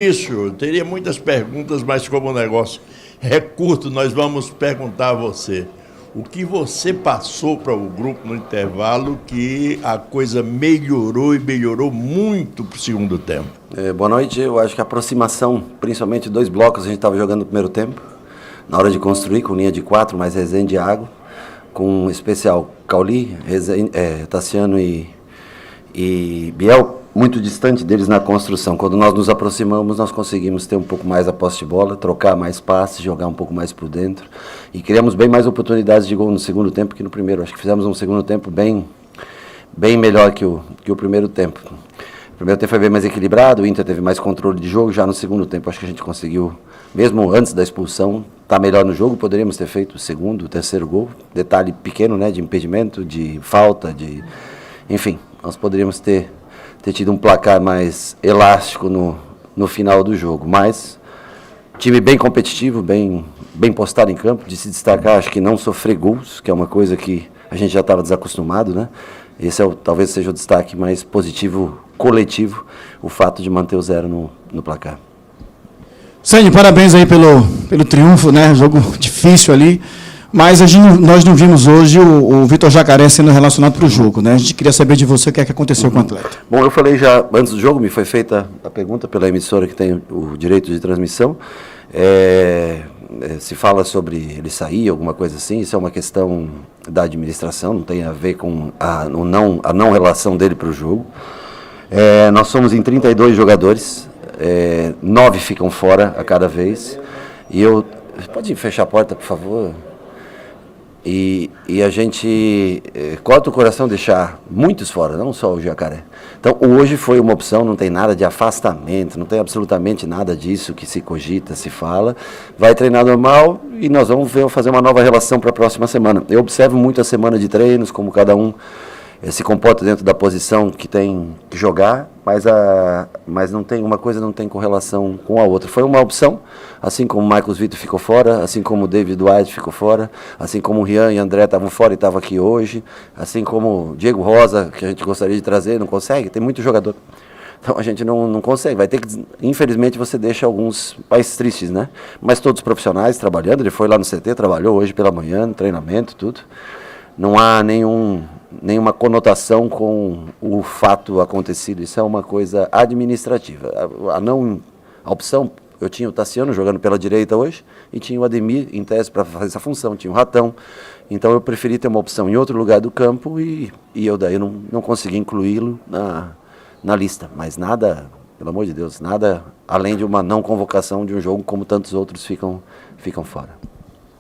Isso, eu teria muitas perguntas, mas como o negócio é curto, nós vamos perguntar a você. O que você passou para o grupo no intervalo que a coisa melhorou e melhorou muito para o segundo tempo? Boa noite, eu acho que a aproximação, principalmente dois blocos, a gente estava jogando no primeiro tempo, na hora de construir, com linha de 4, mais Rezende e Água, com um especial Cauli, Tassiano e Biel, muito distante deles na construção. Quando nós nos aproximamos, nós conseguimos ter um pouco mais a posse de bola, trocar mais passes, jogar um pouco mais por dentro. E criamos bem mais oportunidades de gol no segundo tempo que no primeiro. Acho que fizemos um segundo tempo bem melhor que o primeiro tempo. O primeiro tempo foi bem mais equilibrado, o Inter teve mais controle de jogo. Já no segundo tempo, acho que a gente conseguiu, mesmo antes da expulsão, estar melhor no jogo. Poderíamos ter feito o segundo, o terceiro gol. Detalhe pequeno, né, de impedimento, de falta, enfim, nós poderíamos ter tido um placar mais elástico no final do jogo, mas time bem competitivo, bem postado em campo, de se destacar, acho que não sofrer gols, que é uma coisa que a gente já estava desacostumado, né? Esse talvez seja o destaque mais positivo, coletivo, o fato de manter o 0 no placar. Sênio, parabéns aí pelo triunfo, né? Jogo difícil ali. Mas nós não vimos hoje o Vitor Jacaré sendo relacionado para o jogo, né? A gente queria saber de você o que é que aconteceu com o atleta. Bom, eu falei já antes do jogo, me foi feita a pergunta pela emissora que tem o direito de transmissão. Se fala sobre ele sair, alguma coisa assim, isso é uma questão da administração, não tem a ver com a não relação dele para o jogo. Nós somos em 32 jogadores, 9 ficam fora a cada vez. Pode fechar a porta, por favor? E a gente corta o coração deixar muitos fora, não só o Jacaré. Então, hoje foi uma opção, não tem nada de afastamento, não tem absolutamente nada disso que se cogita, se fala. Vai treinar normal e nós vamos fazer uma nova relação para a próxima semana. Eu observo muito a semana de treinos, como cada um se comporta dentro da posição que tem que jogar, mas não tem uma coisa, não tem correlação com a outra. Foi uma opção, assim como o Marcos Vitor ficou fora, assim como o David Duarte ficou fora, assim como o Rian e o André estavam fora e estavam aqui hoje, assim como o Diego Rosa, que a gente gostaria de trazer, não consegue, tem muito jogador. Então a gente não consegue, vai ter que, infelizmente você deixa alguns mais tristes, né? Mas todos profissionais trabalhando, ele foi lá no CT, trabalhou hoje pela manhã, no treinamento, tudo. Não há nenhuma conotação com o fato acontecido, isso é uma coisa administrativa. A opção, eu tinha o Tassiano jogando pela direita hoje, e tinha o Ademir em tese para fazer essa função, tinha o Ratão, então eu preferi ter uma opção em outro lugar do campo, e eu daí não consegui incluí-lo na lista, mas nada, pelo amor de Deus, nada além de uma não convocação de um jogo como tantos outros ficam fora.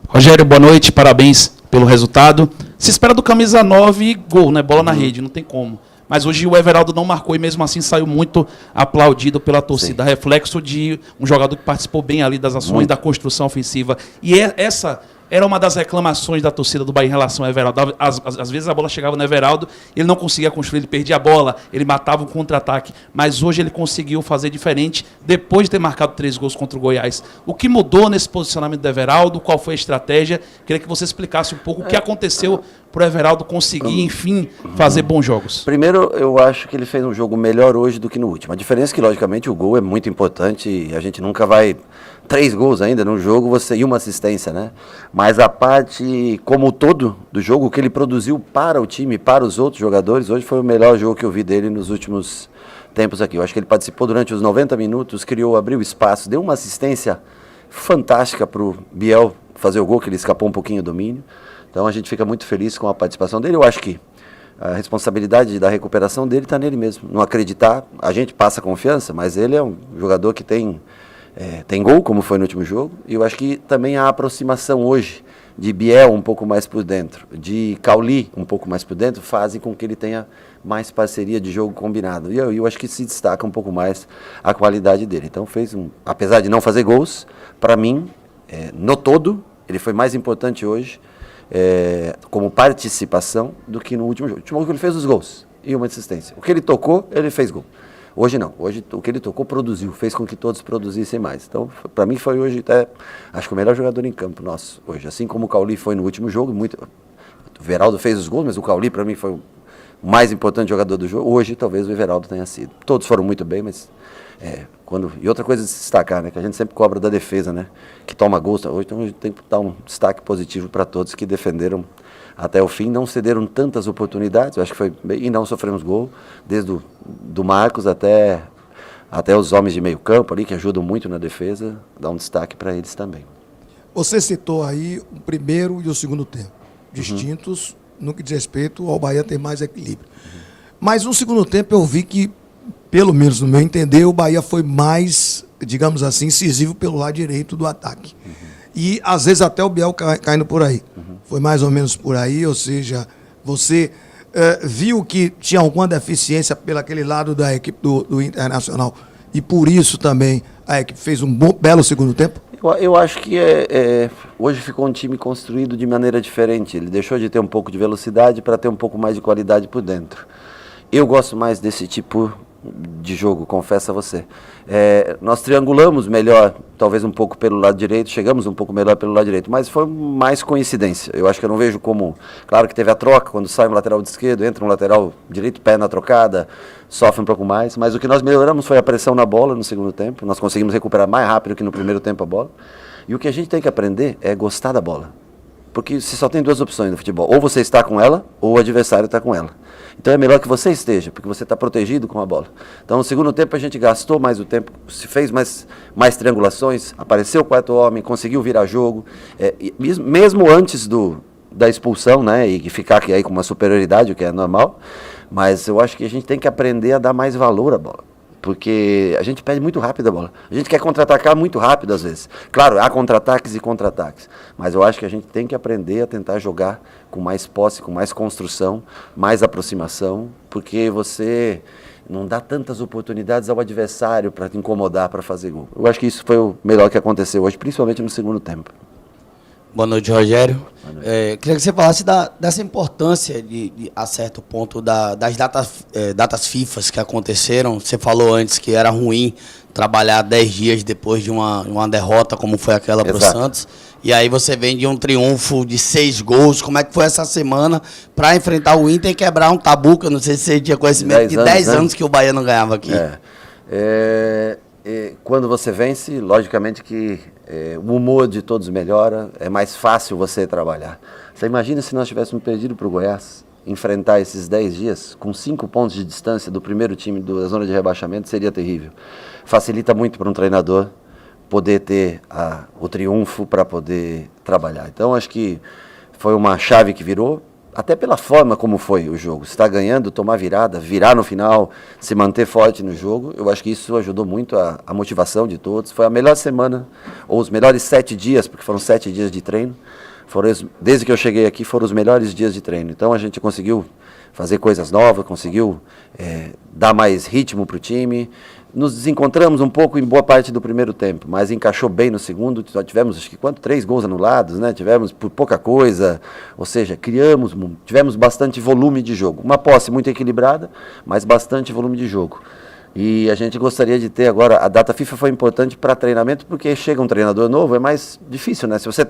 Rogério, boa noite, parabéns pelo resultado. Se espera do camisa 9 gol, né? Bola na rede, não tem como. Mas hoje o Everaldo não marcou e mesmo assim saiu muito aplaudido pela torcida. Sim. Reflexo de um jogador que participou bem ali das ações da construção ofensiva. E essa era uma das reclamações da torcida do Bahia em relação ao Everaldo. Às vezes a bola chegava no Everaldo, ele não conseguia construir, ele perdia a bola, ele matava um contra-ataque. Mas hoje ele conseguiu fazer diferente depois de ter marcado 3 gols contra o Goiás. O que mudou nesse posicionamento do Everaldo? Qual foi a estratégia? Queria que você explicasse um pouco o que aconteceu para o Everaldo conseguir, enfim, fazer bons jogos. Primeiro, eu acho que ele fez um jogo melhor hoje do que no último. A diferença é que, logicamente, o gol é muito importante e a gente nunca vai... 3 gols ainda no jogo e uma assistência, né? Mas a parte como todo do jogo, o que ele produziu para o time, para os outros jogadores, hoje foi o melhor jogo que eu vi dele nos últimos tempos aqui. Eu acho que ele participou durante os 90 minutos, abriu espaço, deu uma assistência fantástica para o Biel fazer o gol, que ele escapou um pouquinho do domínio. Então a gente fica muito feliz com a participação dele. Eu acho que a responsabilidade da recuperação dele está nele mesmo. Não acreditar, a gente passa confiança, mas ele é um jogador que tem gol, como foi no último jogo, e eu acho que também a aproximação hoje de Biel um pouco mais por dentro, de Cauli um pouco mais por dentro, fazem com que ele tenha mais parceria de jogo combinado. E eu acho que se destaca um pouco mais a qualidade dele. Então apesar de não fazer gols, para mim, no todo, ele foi mais importante hoje como participação do que no último jogo. No último jogo ele fez os gols e uma assistência. O que ele tocou, ele fez gol. Hoje não, hoje o que ele tocou produziu, fez com que todos produzissem mais. Então, para mim foi hoje até, acho que o melhor jogador em campo nosso hoje. Assim como o Cauli foi no último jogo, o Everaldo fez os gols, mas o Cauli para mim foi o mais importante jogador do jogo. Hoje talvez o Everaldo tenha sido. Todos foram muito bem, mas E outra coisa de se destacar, né, que a gente sempre cobra da defesa, né, que toma gol. Hoje, então a gente tem que dar um destaque positivo para todos que defenderam até o fim, não cederam tantas oportunidades, eu acho que foi bem, e não sofremos gol, desde do Marcos até os homens de meio campo ali, que ajudam muito na defesa, dá um destaque para eles também. Você citou aí o primeiro e o segundo tempo, distintos no que diz respeito ao Bahia ter mais equilíbrio. Mas no segundo tempo eu vi que, pelo menos no meu entender, o Bahia foi mais, digamos assim, incisivo pelo lado direito do ataque. E às vezes até o Biel caindo por aí. Foi mais ou menos por aí, ou seja, você viu que tinha alguma deficiência pelo aquele lado da equipe do Internacional e por isso também a equipe fez um belo segundo tempo? Eu acho que hoje ficou um time construído de maneira diferente. Ele deixou de ter um pouco de velocidade para ter um pouco mais de qualidade por dentro. Eu gosto mais desse tipo de jogo, confesso a você. Nós triangulamos melhor, talvez um pouco pelo lado direito, chegamos um pouco melhor pelo lado direito, mas foi mais coincidência. Eu acho que eu não vejo como... Claro que teve a troca, quando sai um lateral de esquerdo, entra um lateral direito, pé na trocada, sofre um pouco mais, mas o que nós melhoramos foi a pressão na bola no segundo tempo, nós conseguimos recuperar mais rápido que no primeiro tempo a bola, e o que a gente tem que aprender é gostar da bola. Porque você só tem duas opções no futebol, ou você está com ela, ou o adversário está com ela. Então é melhor que você esteja, porque você está protegido com a bola. Então no segundo tempo a gente gastou mais o tempo, se fez mais triangulações, apareceu o quarto homem, conseguiu virar jogo, mesmo antes da expulsão, né, e ficar aí com uma superioridade, o que é normal, mas eu acho que a gente tem que aprender a dar mais valor à bola. Porque a gente perde muito rápido a bola. A gente quer contra-atacar muito rápido às vezes. Claro, há contra-ataques e contra-ataques. Mas eu acho que a gente tem que aprender a tentar jogar com mais posse, com mais construção, mais aproximação, porque você não dá tantas oportunidades ao adversário para te incomodar, para fazer gol. Eu acho que isso foi o melhor que aconteceu hoje, principalmente no segundo tempo. Boa noite, Rogério. Boa noite. Queria que você falasse dessa importância, a certo ponto, das datas FIFA que aconteceram. Você falou antes que era ruim trabalhar 10 dias depois de uma derrota, como foi aquela para o Santos. E aí você vem de um triunfo de 6 gols. Como é que foi essa semana para enfrentar o Inter e quebrar um tabu, que eu não sei se você tinha conhecimento, de 10 anos que o Bahia não ganhava aqui. Quando você vence, logicamente que o humor de todos melhora, é mais fácil você trabalhar. Você imagina se nós tivéssemos perdido para o Goiás, enfrentar esses 10 dias com 5 pontos de distância do primeiro time da zona de rebaixamento, seria terrível. Facilita muito para um treinador poder ter o triunfo para poder trabalhar. Então acho que foi uma chave que virou, até pela forma como foi o jogo. Se está ganhando, tomar virada, virar no final, se manter forte no jogo, eu acho que isso ajudou muito a motivação de todos. Foi a melhor semana, ou os melhores 7 dias, porque foram 7 dias de treino. Desde que eu cheguei aqui, foram os melhores dias de treino. Então a gente conseguiu fazer coisas novas, conseguiu dar mais ritmo para o time. Nos desencontramos um pouco em boa parte do primeiro tempo, mas encaixou bem no segundo. Só tivemos, acho que 3 gols anulados, né? Tivemos por pouca coisa, ou seja, tivemos bastante volume de jogo. Uma posse muito equilibrada, mas bastante volume de jogo. E a gente gostaria de ter agora, a data FIFA foi importante para treinamento, porque chega um treinador novo, é mais difícil, né? Se você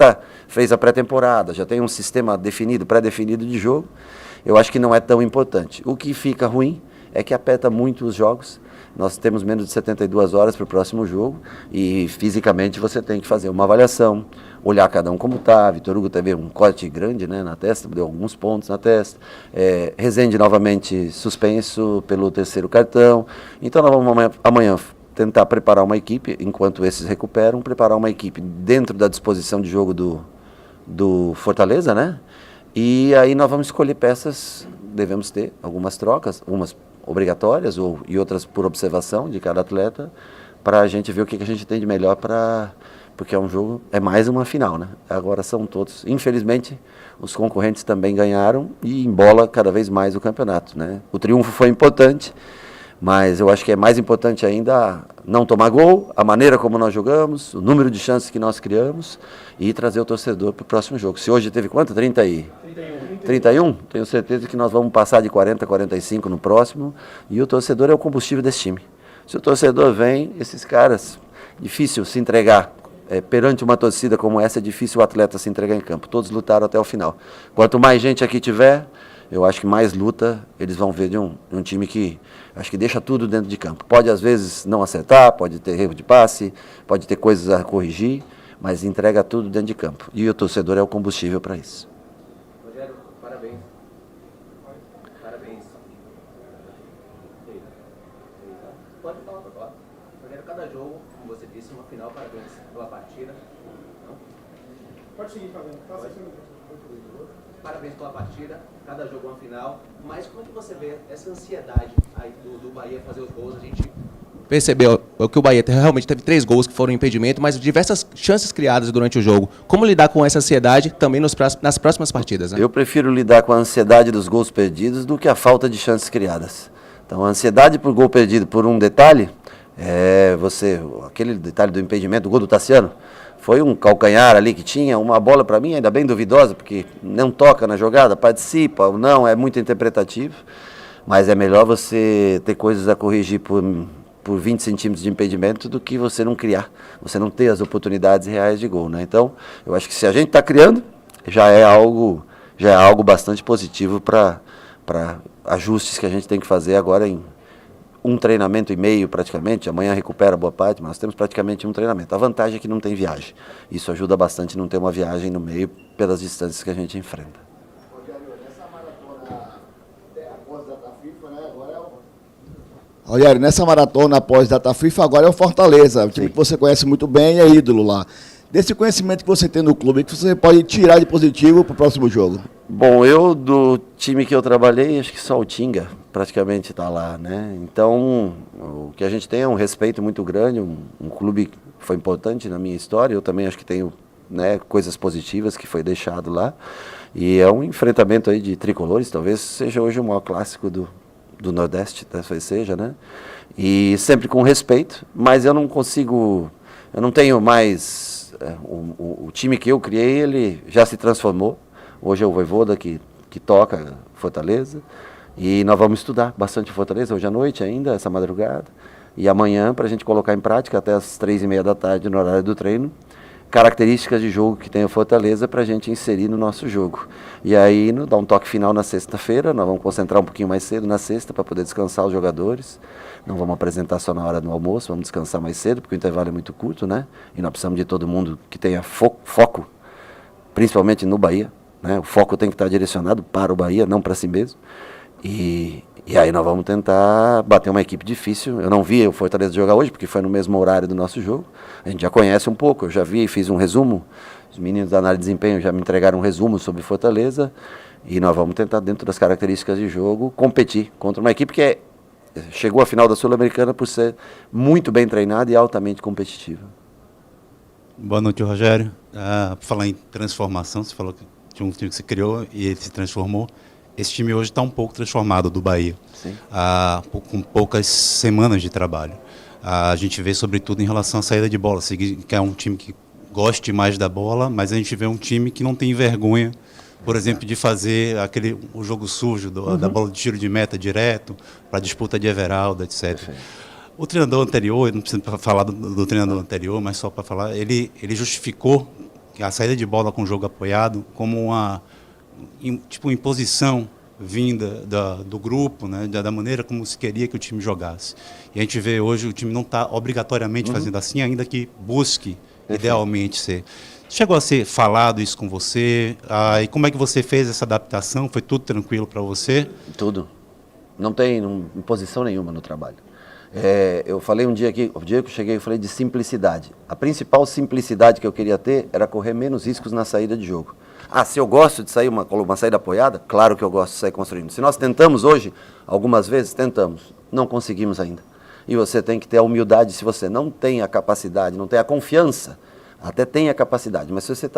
fez a pré-temporada, já tem um sistema definido, pré-definido de jogo, eu acho que não é tão importante. O que fica ruim é que aperta muito os jogos. Nós temos menos de 72 horas para o próximo jogo e fisicamente você tem que fazer uma avaliação, olhar cada um como está. Vitor Hugo teve um corte grande, né, na testa, deu alguns pontos na testa. Rezende novamente suspenso pelo 3º cartão. Então nós vamos amanhã tentar preparar uma equipe, enquanto esses recuperam, preparar uma equipe dentro da disposição de jogo do Fortaleza, né? E aí nós vamos escolher peças, devemos ter algumas trocas, umas obrigatórias e outras por observação de cada atleta, para a gente ver o que a gente tem de melhor porque é um jogo, é mais uma final, né? Agora são todos, infelizmente, os concorrentes também ganharam e embola cada vez mais o campeonato, né? O triunfo foi importante, mas eu acho que é mais importante ainda não tomar gol, a maneira como nós jogamos, o número de chances que nós criamos e trazer o torcedor para o próximo jogo. Se hoje teve quanto? 31? Tenho certeza que nós vamos passar de 40 a 45 no próximo e o torcedor é o combustível desse time. Se o torcedor vem, esses caras, difícil se entregar. Perante uma torcida como essa, é difícil o atleta se entregar em campo. Todos lutaram até o final. Quanto mais gente aqui tiver, eu acho que mais luta eles vão ver de um time que acho que deixa tudo dentro de campo. Pode às vezes não acertar, pode ter erro de passe, pode ter coisas a corrigir, mas entrega tudo dentro de campo. E o torcedor é o combustível para isso. Rogério, parabéns. Parabéns. Pode falar, pode falar. Rogério, cada jogo, como você disse, uma final, parabéns pela partida. Não? Pode seguir fazendo. Parabéns pela partida, cada jogo uma final. Mas como é que você vê essa ansiedade aí do Bahia fazer os gols? A gente percebeu que o Bahia realmente teve 3 gols que foram impedimento, mas diversas chances criadas durante o jogo. Como lidar com essa ansiedade também nas próximas partidas, né? Eu prefiro lidar com a ansiedade dos gols perdidos do que a falta de chances criadas. Então, a ansiedade por gol perdido por um detalhe, aquele detalhe do impedimento, o gol do Tassiano, foi um calcanhar ali que tinha, uma bola para mim ainda bem duvidosa, porque não toca na jogada, participa ou não, é muito interpretativo, mas é melhor você ter coisas a corrigir por 20 centímetros de impedimento do que você não criar, você não ter as oportunidades reais de gol, né? Então, eu acho que se a gente está criando, já é algo bastante positivo para ajustes que a gente tem que fazer agora em um treinamento e meio praticamente, amanhã recupera boa parte, mas nós temos praticamente um treinamento. A vantagem é que não tem viagem, isso ajuda bastante não ter uma viagem no meio pelas distâncias que a gente enfrenta. Rogério, nessa maratona após data FIFA, agora é o Fortaleza, o time que você conhece muito bem e é ídolo lá. Desse conhecimento que você tem no clube, que você pode tirar de positivo para o próximo jogo? Bom, eu do time que eu trabalhei, acho que só o Tinga praticamente está lá, né? Então, o que a gente tem é um respeito muito grande, um clube que foi importante na minha história, eu também acho que tenho, né, coisas positivas que foi deixado lá, e é um enfrentamento aí de tricolores, talvez seja hoje o maior clássico do Nordeste, talvez seja, né? E sempre com respeito, mas eu não tenho mais... O time que eu criei, ele já se transformou. Hoje é o Vojvoda que toca Fortaleza. E nós vamos estudar bastante Fortaleza hoje à noite ainda, essa madrugada. E amanhã, para a gente colocar em prática, até as 3h30 da tarde, no horário do treino, características de jogo que tem o Fortaleza para a gente inserir no nosso jogo. E aí, dar um toque final na sexta-feira, nós vamos concentrar um pouquinho mais cedo na sexta para poder descansar os jogadores. Não vamos apresentar só na hora do almoço, vamos descansar mais cedo, porque o intervalo é muito curto, né? E nós precisamos de todo mundo que tenha foco, principalmente no Bahia, né? O foco tem que estar direcionado para o Bahia, não para si mesmo. E aí nós vamos tentar bater uma equipe difícil. Eu não vi o Fortaleza jogar hoje, porque foi no mesmo horário do nosso jogo. A gente já conhece um pouco, eu já vi e fiz um resumo. Os meninos da análise de desempenho já me entregaram um resumo sobre Fortaleza. E nós vamos tentar, dentro das características de jogo, competir contra uma equipe que chegou à final da Sul-Americana por ser muito bem treinada e altamente competitiva. Boa noite, Rogério. Por falar em transformação, você falou que tinha um time que se criou e ele se transformou. Esse time hoje está um pouco transformado do Bahia, com poucas semanas de trabalho. A gente vê, sobretudo, em relação à saída de bola, que é um time que goste mais da bola, mas a gente vê um time que não tem vergonha, por exemplo, de fazer o jogo sujo da bola de tiro de meta direto, para a disputa de Everaldo, etc. Perfeito. O treinador anterior, não precisa falar do treinador anterior, mas só para falar, ele justificou a saída de bola com o jogo apoiado como uma imposição vinda do grupo, né, da maneira como se queria que o time jogasse. E a gente vê hoje o time não está obrigatoriamente fazendo assim, ainda que busque idealmente ser. Chegou a ser falado isso com você? E como é que você fez essa adaptação? Foi tudo tranquilo para você? Tudo. Não tem imposição nenhuma no trabalho. Eu falei um dia aqui, o dia que eu cheguei, eu falei de simplicidade. A principal simplicidade que eu queria ter era correr menos riscos na saída de jogo. Se eu gosto de sair uma saída apoiada, claro que eu gosto de sair construindo. Se nós tentamos hoje, algumas vezes tentamos, não conseguimos ainda. E você tem que ter a humildade, se você não tem a capacidade, não tem a confiança, até tem a capacidade, mas se você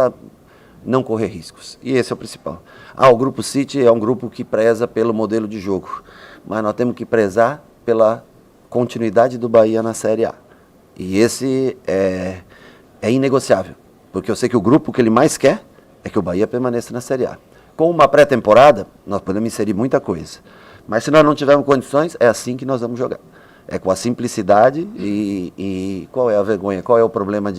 não correr riscos. E esse é o principal. O Grupo City é um grupo que preza pelo modelo de jogo, mas nós temos que prezar pela continuidade do Bahia na Série A. E esse é inegociável, porque eu sei que o grupo que ele mais quer é que o Bahia permaneça na Série A. Com uma pré-temporada, nós podemos inserir muita coisa. Mas se nós não tivermos condições, é assim que nós vamos jogar. É com a simplicidade e qual é a vergonha, qual é o problema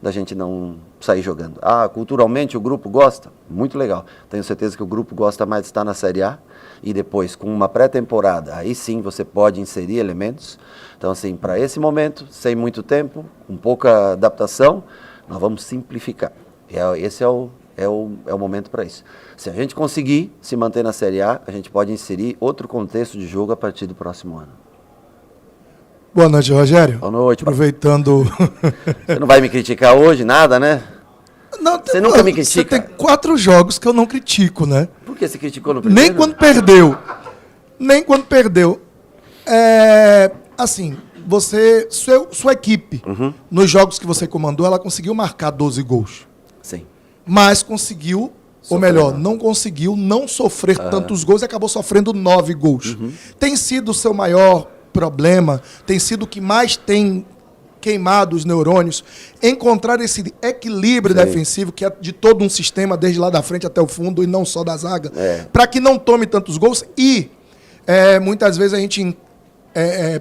da gente não sair jogando. Ah, culturalmente o grupo gosta? Muito legal. Tenho certeza que o grupo gosta mais de estar na Série A e depois, com uma pré-temporada, aí sim você pode inserir elementos. Então, assim, para esse momento, sem muito tempo, com pouca adaptação, nós vamos simplificar. Esse é o momento para isso. Se a gente conseguir se manter na Série A, a gente pode inserir outro contexto de jogo a partir do próximo ano. Boa noite, Rogério. Boa noite. Aproveitando... Você não vai me criticar hoje, nada, né? Não, você nunca me critica. Você tem 4 jogos que eu não critico, né? Por que você criticou no primeiro? Nem quando perdeu. Assim, sua equipe, nos jogos que você comandou, ela conseguiu marcar 12 gols. Sim. Mas conseguiu, ou melhor, não conseguiu não sofrer tantos gols e acabou sofrendo 9 gols. Tem sido o seu maior problema, tem sido o que mais tem queimado os neurônios, encontrar esse equilíbrio defensivo, que é de todo um sistema, desde lá da frente até o fundo, e não só da zaga, para que não tome tantos gols. E muitas vezes a gente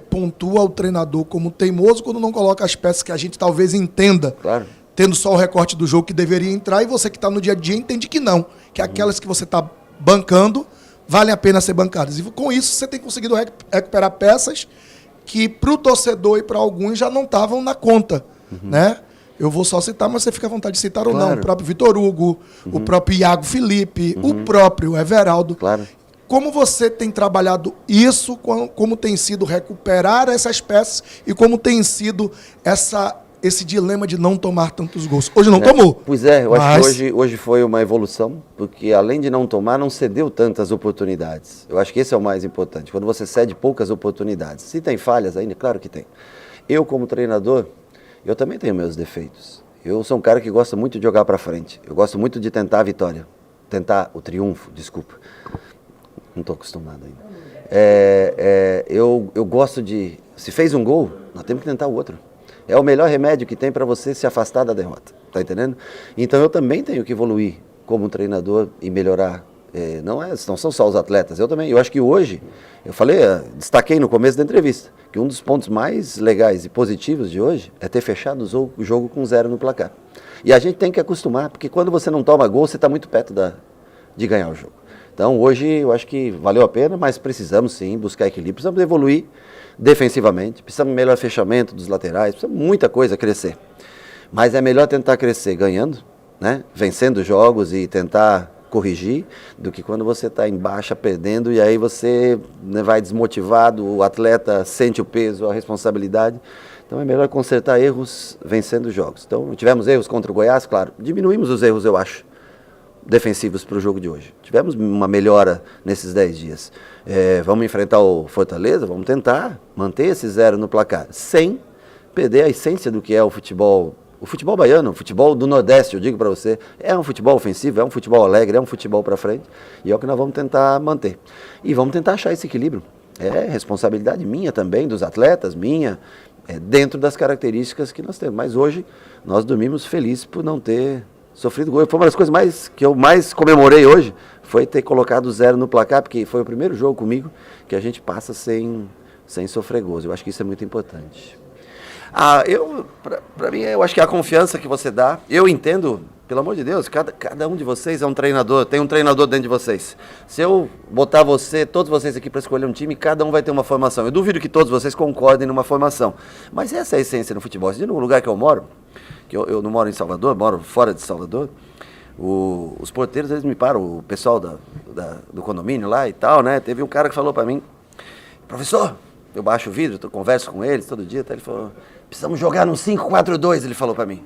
pontua o treinador como teimoso quando não coloca as peças que a gente talvez entenda, tendo só o recorte do jogo que deveria entrar, e você que está no dia a dia entende que não, que aquelas que você está bancando valem a pena ser bancadas. E com isso você tem conseguido recuperar peças que para o torcedor e para alguns já não estavam na conta, né? Eu vou só citar, mas você fica à vontade de citar ou não. O próprio Vitor Hugo, o próprio Iago Felipe, o próprio Everaldo. Como você tem trabalhado isso, como tem sido recuperar essas peças e como tem sido esse dilema de não tomar tantos gols? Hoje não tomou. Pois é, eu acho que hoje foi uma evolução, porque além de não tomar, não cedeu tantas oportunidades. Eu acho que esse é o mais importante, quando você cede poucas oportunidades. Se tem falhas ainda, claro que tem. Eu, como treinador, eu também tenho meus defeitos. Eu sou um cara que gosta muito de jogar para frente. Eu gosto muito de tentar a vitória. Tentar o triunfo, desculpa. Não estou acostumado ainda. Eu gosto de... Se fez um gol, nós temos que tentar o outro. É o melhor remédio que tem para você se afastar da derrota. Tá entendendo? Então eu também tenho que evoluir como treinador e melhorar. Não são só os atletas. Eu também. Eu acho que hoje, eu falei, destaquei no começo da entrevista, que um dos pontos mais legais e positivos de hoje é ter fechado o jogo com 0 no placar. E a gente tem que acostumar, porque quando você não toma gol, você está muito perto de ganhar o jogo. Então hoje eu acho que valeu a pena, mas precisamos sim buscar equilíbrio, precisamos evoluir defensivamente, precisamos melhor fechamento dos laterais, precisa muita coisa crescer. Mas é melhor tentar crescer ganhando, né? Vencendo jogos e tentar corrigir, do que quando você está em baixa perdendo e aí você vai desmotivado, o atleta sente o peso, a responsabilidade. Então é melhor consertar erros vencendo jogos. Então tivemos erros contra o Goiás, claro, diminuímos os erros, eu acho, defensivos para o jogo de hoje. Tivemos uma melhora nesses 10 dias. Vamos enfrentar o Fortaleza, vamos tentar manter esse 0 no placar, sem perder a essência do que é o futebol baiano, o futebol do Nordeste, eu digo para você, é um futebol ofensivo, é um futebol alegre, é um futebol para frente, e é o que nós vamos tentar manter. E vamos tentar achar esse equilíbrio. É responsabilidade minha também, dos atletas, minha, dentro das características que nós temos. Mas hoje nós dormimos felizes por não ter sofrido gol. Foi uma das coisas que eu mais comemorei hoje, foi ter colocado 0 no placar, porque foi o primeiro jogo comigo que a gente passa sem sofrer gols. Eu acho que isso é muito importante. Para mim, eu acho que a confiança que você dá, eu entendo, pelo amor de Deus, cada um de vocês é um treinador, tem um treinador dentro de vocês. Se eu botar todos vocês aqui para escolher um time, cada um vai ter uma formação. Eu duvido que todos vocês concordem numa formação. Mas essa é a essência no futebol. No lugar que eu moro, que eu não moro em Salvador, moro fora de Salvador, os porteiros, eles me param, o pessoal do condomínio lá e tal, né? Teve um cara que falou para mim, professor, eu baixo o vidro, converso com eles todo dia, ele falou, precisamos jogar no 5-4-2, ele falou para mim.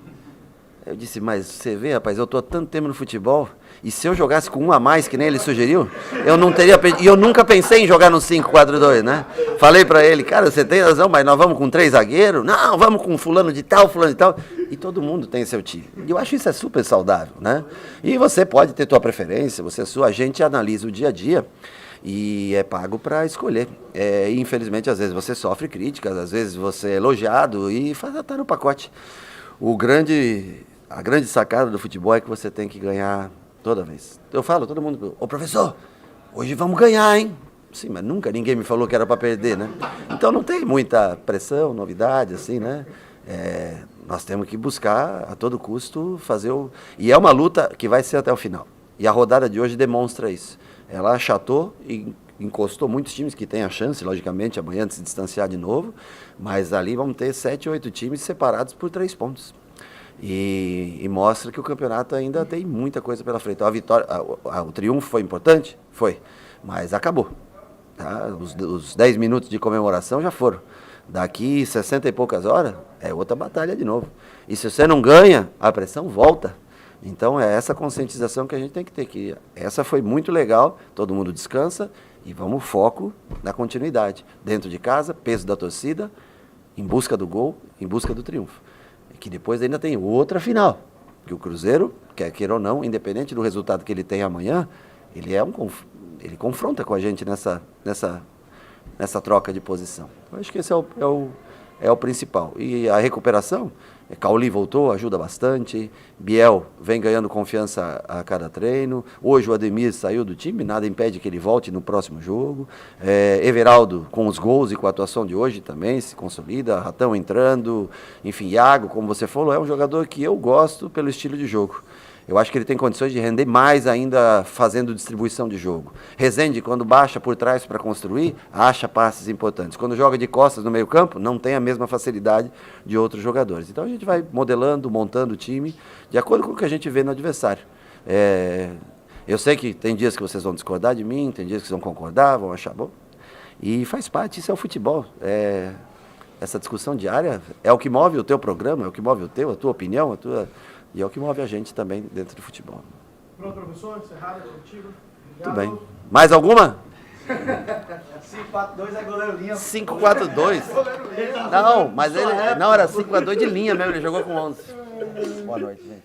Eu disse, mas você vê, rapaz, eu estou há tanto tempo no futebol, e se eu jogasse com um a mais, que nem ele sugeriu, eu não teria... E eu nunca pensei em jogar no 5-4-2, né? Falei para ele, cara, você tem razão, mas nós vamos com 3 zagueiros? Não, vamos com fulano de tal. E todo mundo tem seu time. E eu acho isso super saudável, né? E você pode ter tua preferência, a gente analisa o dia a dia, e é pago para escolher. Infelizmente, às vezes você sofre críticas, às vezes você é elogiado e tá no pacote. A grande sacada do futebol é que você tem que ganhar toda vez. Eu falo, todo mundo, ô professor, hoje vamos ganhar, hein? Sim, mas nunca ninguém me falou que era para perder, né? Então não tem muita pressão, novidade, assim, né? Nós temos que buscar a todo custo fazer o... E é uma luta que vai ser até o final. E a rodada de hoje demonstra isso. Ela achatou e encostou muitos times que têm a chance, logicamente, amanhã de se distanciar de novo, mas ali vamos ter 7 ou 8 times separados por 3 pontos. E mostra que o campeonato ainda tem muita coisa pela frente. A vitória, o triunfo foi importante? Foi, mas acabou. Tá? Os 10 minutos de comemoração já foram. Daqui 60 e poucas horas, é outra batalha de novo. E se você não ganha, a pressão volta. Então é essa conscientização que a gente tem que ter. Que essa foi muito legal, todo mundo descansa e vamos foco na continuidade. Dentro de casa, peso da torcida, em busca do gol, em busca do triunfo. E que depois ainda tem outra final. Que o Cruzeiro, quer queira ou não, independente do resultado que ele tem amanhã, ele confronta com a gente nessa troca de posição. Eu acho que esse é o principal. E a recuperação, Cauli voltou, ajuda bastante, Biel vem ganhando confiança a cada treino, hoje o Ademir saiu do time, nada impede que ele volte no próximo jogo, Everaldo com os gols e com a atuação de hoje também se consolida, Ratão entrando, enfim, Iago, como você falou, é um jogador que eu gosto pelo estilo de jogo. Eu acho que ele tem condições de render mais ainda fazendo distribuição de jogo. Rezende, quando baixa por trás para construir, acha passes importantes. Quando joga de costas no meio campo, não tem a mesma facilidade de outros jogadores. Então a gente vai modelando, montando o time, de acordo com o que a gente vê no adversário. Eu sei que tem dias que vocês vão discordar de mim, tem dias que vocês vão concordar, vão achar bom. E faz parte, isso é o futebol. Essa discussão diária é o que move o teu programa, é o que move o teu, a tua opinião, e é o que move a gente também dentro do futebol. Pronto, professor, encerrado contigo. Tudo bem. Mais alguma? 5-4-2 é goleiro linha. 5-4-2? Não, mas ele... Não, era 5-4-2 de linha mesmo, ele jogou com 11. Boa noite, gente.